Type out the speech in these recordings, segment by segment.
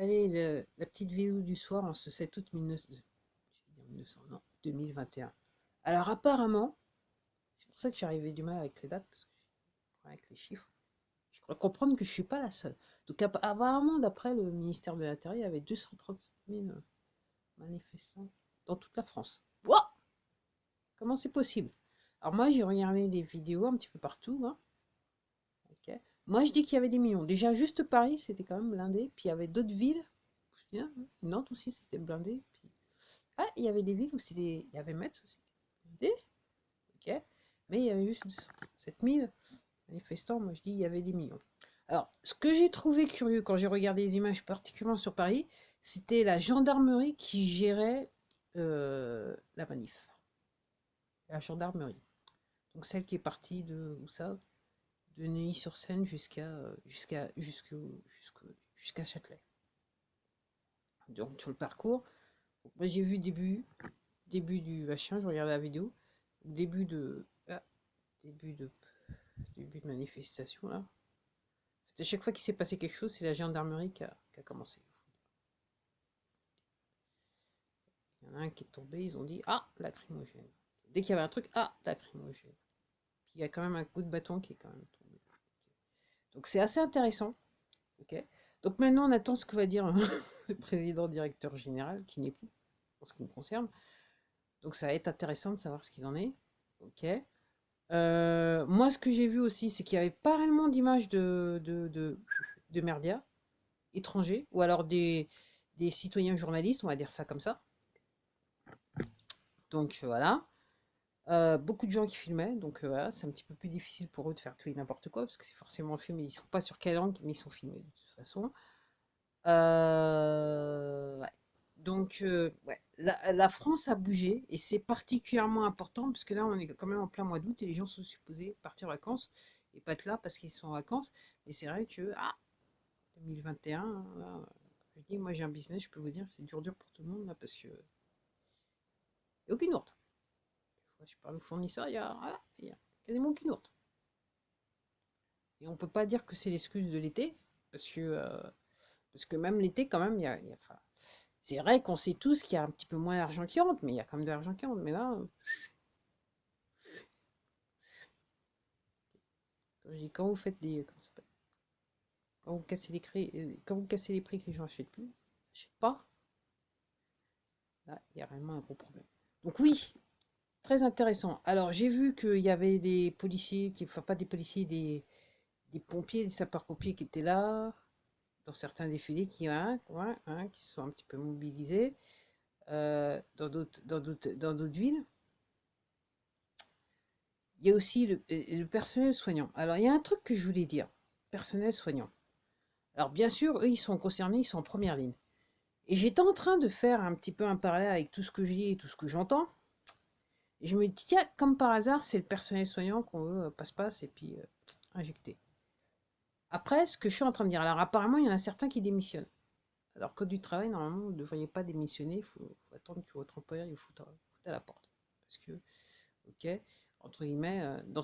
Allez, la petite vidéo du soir en ce 7 août 1900, je vais dire 1900, non, 2021. Alors apparemment, c'est pour ça que j'arrivais du mal avec les dates, parce que avec les chiffres, je crois comprendre que je suis pas la seule. Donc apparemment, d'après le ministère de l'Intérieur, il y avait 237 000 manifestants dans toute la France. Wouah, comment c'est possible? Alors moi, j'ai regardé des vidéos un petit peu partout, hein, ok. Moi, je dis qu'il y avait des millions. Déjà, juste Paris, c'était quand même blindé. Puis il y avait d'autres villes. Je me souviens, hein, Nantes aussi, c'était blindé. Puis ah, il y avait des villes où c'était. Il y avait Metz aussi. Blindé, ok. Mais il y avait juste 7 000 manifestants. Moi, je dis il y avait des millions. Alors, ce que j'ai trouvé curieux quand j'ai regardé les images, particulièrement sur Paris, c'était la gendarmerie qui gérait la manif. La gendarmerie. Donc celle qui est partie de où ça? De Neuilly-sur-Seine jusqu'à Châtelet. Donc sur le parcours, moi j'ai vu début du machin, je regardais la vidéo, début de ah, début de début de manifestation là. À chaque fois qu'il s'est passé quelque chose, c'est la gendarmerie qui a commencé. Il y en a un qui est tombé, ils ont dit ah, lacrymogène. Dès qu'il y avait un truc, ah, lacrymogène. Puis il y a quand même un coup de bâton qui est quand même tombé. Donc c'est assez intéressant. Ok. Donc maintenant on attend ce que va dire le président directeur général, qui n'est plus en ce qui me concerne. Donc ça va être intéressant de savoir ce qu'il en est. Ok. Moi, ce que j'ai vu aussi, c'est qu'il n'y avait pas réellement d'images de merdias étrangers, ou alors des citoyens journalistes, on va dire ça comme ça. Donc voilà. Beaucoup de gens qui filmaient, donc voilà, c'est un petit peu plus difficile pour eux de faire tout et n'importe quoi, parce que c'est forcément filmé. Ils ne sont pas sur quel angle, mais ils sont filmés de toute façon. Ouais. Donc, ouais, la France a bougé et c'est particulièrement important parce que là, on est quand même en plein mois d'août et les gens sont supposés partir en vacances et pas être là parce qu'ils sont en vacances. Et c'est vrai que, 2021, là, je dis, moi j'ai un business, je peux vous dire, c'est dur dur pour tout le monde là parce que il n'y a aucune ordre. Des fois, je parle aux fournisseurs, il y a quasiment aucune ordre. Et on peut pas dire que c'est l'excuse de l'été parce que même l'été, quand même, enfin, c'est vrai qu'on sait tous qu'il y a un petit peu moins d'argent qui rentre, mais il y a quand même de l'argent qui rentre. Mais là, quand vous faites des. Comment ça s'appelle? Quand vous cassez les prix que les gens n'achètent plus, n'achètent pas, là, il y a réellement un gros problème. Donc, oui, très intéressant. Alors, j'ai vu qu'il y avait des policiers, enfin, pas des policiers, des pompiers, des sapeurs-pompiers qui étaient là, dans certains défilés, qui se sont un petit peu mobilisés dans d'autres villes. Il y a aussi le personnel soignant. Alors, il y a un truc que je voulais dire. Personnel soignant. Alors, bien sûr, eux, ils sont concernés, ils sont en première ligne. Et j'étais en train de faire un petit peu un parallèle avec tout ce que je lis et tout ce que j'entends. Et je me dis, tiens, comme par hasard, c'est le personnel soignant qu'on veut passe-passe et puis injecter. Après, ce que je suis en train de dire, alors apparemment, il y en a certains qui démissionnent. Alors, code du travail, normalement, vous ne devriez pas démissionner. Il faut attendre que votre employeur il vous foute à la porte. Parce que, ok, entre guillemets, dans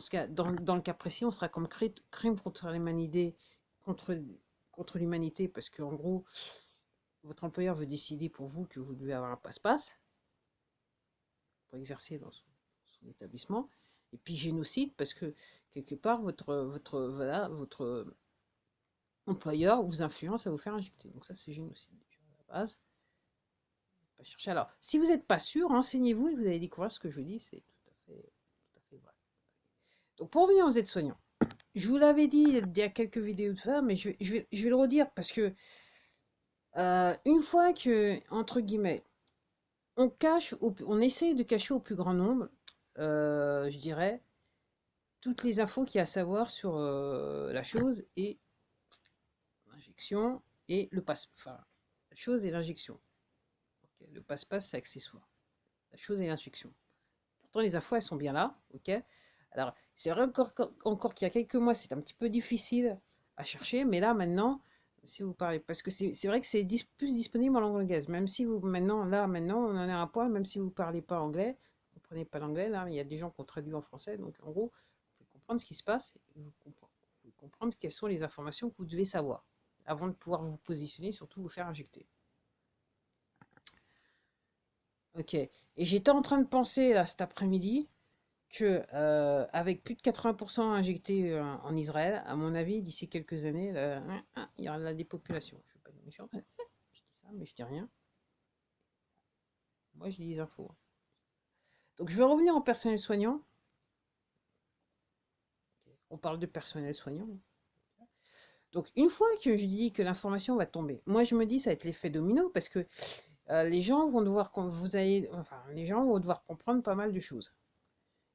le cas précis, on sera comme crime contre l'humanité, contre, contre l'humanité, parce qu'en gros, votre employeur veut décider pour vous que vous devez avoir un passe-passe pour exercer dans son établissement. Et puis génocide, parce que quelque part, votre employeur vous influence à vous faire injecter. Donc ça, c'est génocide déjà à la base. Pas chercher. Alors, si vous n'êtes pas sûr, renseignez-vous et vous allez découvrir ce que je vous dis, c'est tout à fait vrai. Donc pour revenir aux aides-soignants, je vous l'avais dit il y a quelques vidéos de ça, mais je vais le redire parce que une fois que, entre guillemets, on essaye de cacher au plus grand nombre, je dirais, toutes les infos qu'il y a à savoir sur la chose et l'injection et le passe. Enfin, la chose et l'injection. Okay. Le passe-passe, c'est accessoire. La chose et l'injection. Pourtant, les infos, elles sont bien là. Ok. Alors, c'est vrai encore qu'il y a quelques mois, c'est un petit peu difficile à chercher, mais là, maintenant, si vous parlez, parce que c'est vrai que c'est plus disponible en langue anglaise, même si vous, maintenant, on en est à un point, même si vous ne parlez pas anglais, vous ne comprenez pas l'anglais, là, il y a des gens qui ont traduit en français, donc en gros, vous pouvez comprendre ce qui se passe, et vous comprendre quelles sont les informations que vous devez savoir. avant de pouvoir vous positionner, surtout vous faire injecter. Ok. Et j'étais en train de penser là cet après-midi que avec plus de 80% injectés en Israël, à mon avis, d'ici quelques années, là, il y aura de la dépopulation. Je suis pas méchante, je dis ça, mais je dis rien. Moi, je dis les infos. Donc, je vais revenir au personnel soignant. On parle de personnel soignant. Donc, une fois que je dis que l'information va tomber, moi, je me dis ça va être l'effet domino parce que les gens vont devoir, les gens vont devoir comprendre pas mal de choses.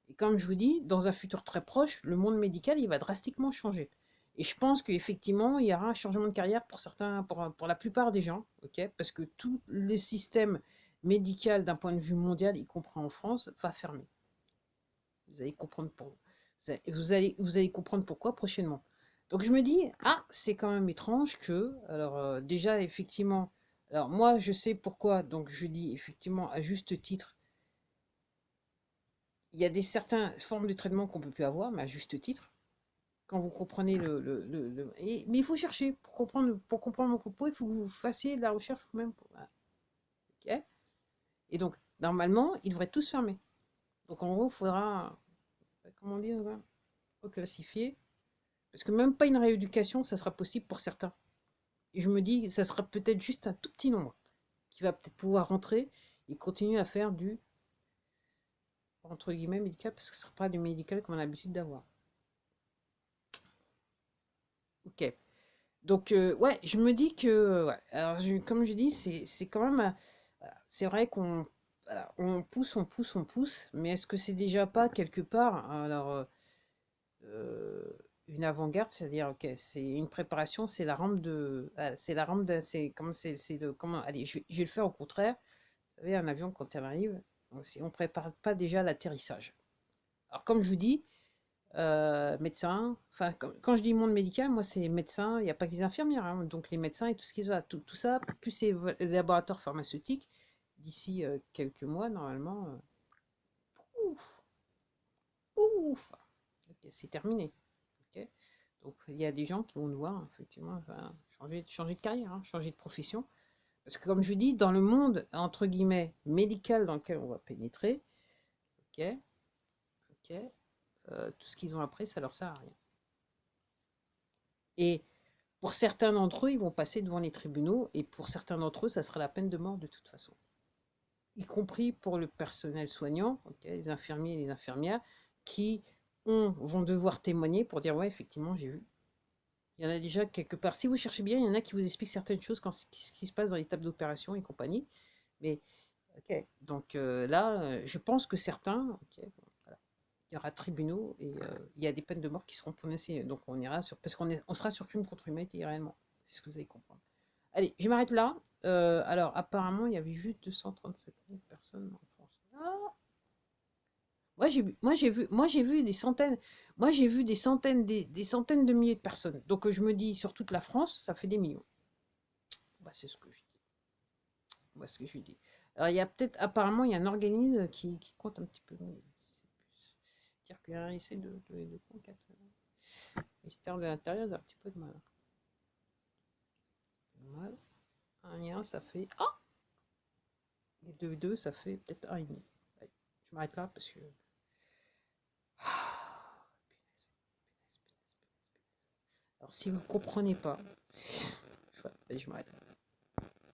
Et comme je vous dis, dans un futur très proche, le monde médical, il va drastiquement changer. Et je pense qu'effectivement, il y aura un changement de carrière pour certains, pour la plupart des gens, ok, parce que tout le système médical d'un point de vue mondial, y compris en France, va fermer. Vous allez comprendre vous allez comprendre pourquoi prochainement. Donc je me dis, ah, c'est quand même étrange que, alors déjà effectivement, alors moi je sais pourquoi, donc je dis effectivement à juste titre, il y a des certaines formes de traitement qu'on peut plus avoir, mais à juste titre. Quand vous comprenez mais il faut chercher pour comprendre mon propos, il faut que vous fassiez de la recherche vous-même. Voilà. Ok. Et donc, normalement, ils devraient tous fermer. Donc, en gros, il faudra, comment dire, reclassifier. Parce que même pas une rééducation, ça sera possible pour certains. Et je me dis, ça sera peut-être juste un tout petit nombre qui va peut-être pouvoir rentrer et continuer à faire du, entre guillemets, médical, parce que ce ne sera pas du médical qu'on a l'habitude d'avoir. Ok. Donc, ouais, je me dis que, ouais, alors, comme je dis, c'est quand même, voilà, c'est vrai qu'on voilà, on pousse, on pousse, on pousse, mais est-ce que c'est déjà pas quelque part, alors, une avant-garde, c'est-à-dire, ok, c'est une préparation, c'est la rampe de, voilà, c'est la rampe de, c'est le, comment, allez, je vais le faire au contraire. Vous savez, un avion, quand il arrive, on prépare pas déjà l'atterrissage. Alors, comme je vous dis, médecins, enfin, quand je dis monde médical, moi, c'est médecins, il n'y a pas que les infirmières, hein, donc les médecins et tout ce qui est tout ça, plus les laboratoires pharmaceutiques, d'ici quelques mois, normalement, ouf, ouf, ok, c'est terminé. Ok. Donc, il y a des gens qui vont devoir, effectivement, enfin, changer de carrière, hein, changer de profession. Parce que, comme je dis, dans le monde, entre guillemets, médical dans lequel on va pénétrer, ok, ok, tout ce qu'ils ont appris, ça leur sert à rien. Et pour certains d'entre eux, ils vont passer devant les tribunaux, et pour certains d'entre eux, ça sera la peine de mort de toute façon. Y compris pour le personnel soignant, okay, les infirmiers et les infirmières, qui vont devoir témoigner pour dire, ouais, effectivement, j'ai vu. Il y en a déjà quelque part. Si vous cherchez bien, il y en a qui vous expliquent certaines choses, ce qui se passe dans les tables d'opération et compagnie. Mais, ok, donc là, je pense que certains, ok, bon, voilà, il y aura tribunaux et il y a des peines de mort qui seront prononcées. Donc on ira sur, parce on sera sur crime contre l'humanité réellement. C'est ce que vous allez comprendre. Allez, je m'arrête là. Alors apparemment, il y avait juste 237 000 personnes en France. Ah, moi j'ai vu des centaines, moi j'ai vu des centaines de milliers de personnes. Donc je me dis sur toute la France, ça fait des millions. Bah, c'est ce que je dis. Moi, ce que je dis. Alors il y a peut-être, apparemment, il y a un organisme qui compte un petit peu. Dire qu'il y a un essai de conquête. Mystère de l'Intérieur, j'ai un petit peu de mal. Mal. Un lien, ça fait. Ah, et 2, ça fait peut-être 1,5. Allez, je m'arrête là parce que. Ah, alors, si vous ne comprenez pas, allez, je m'arrête.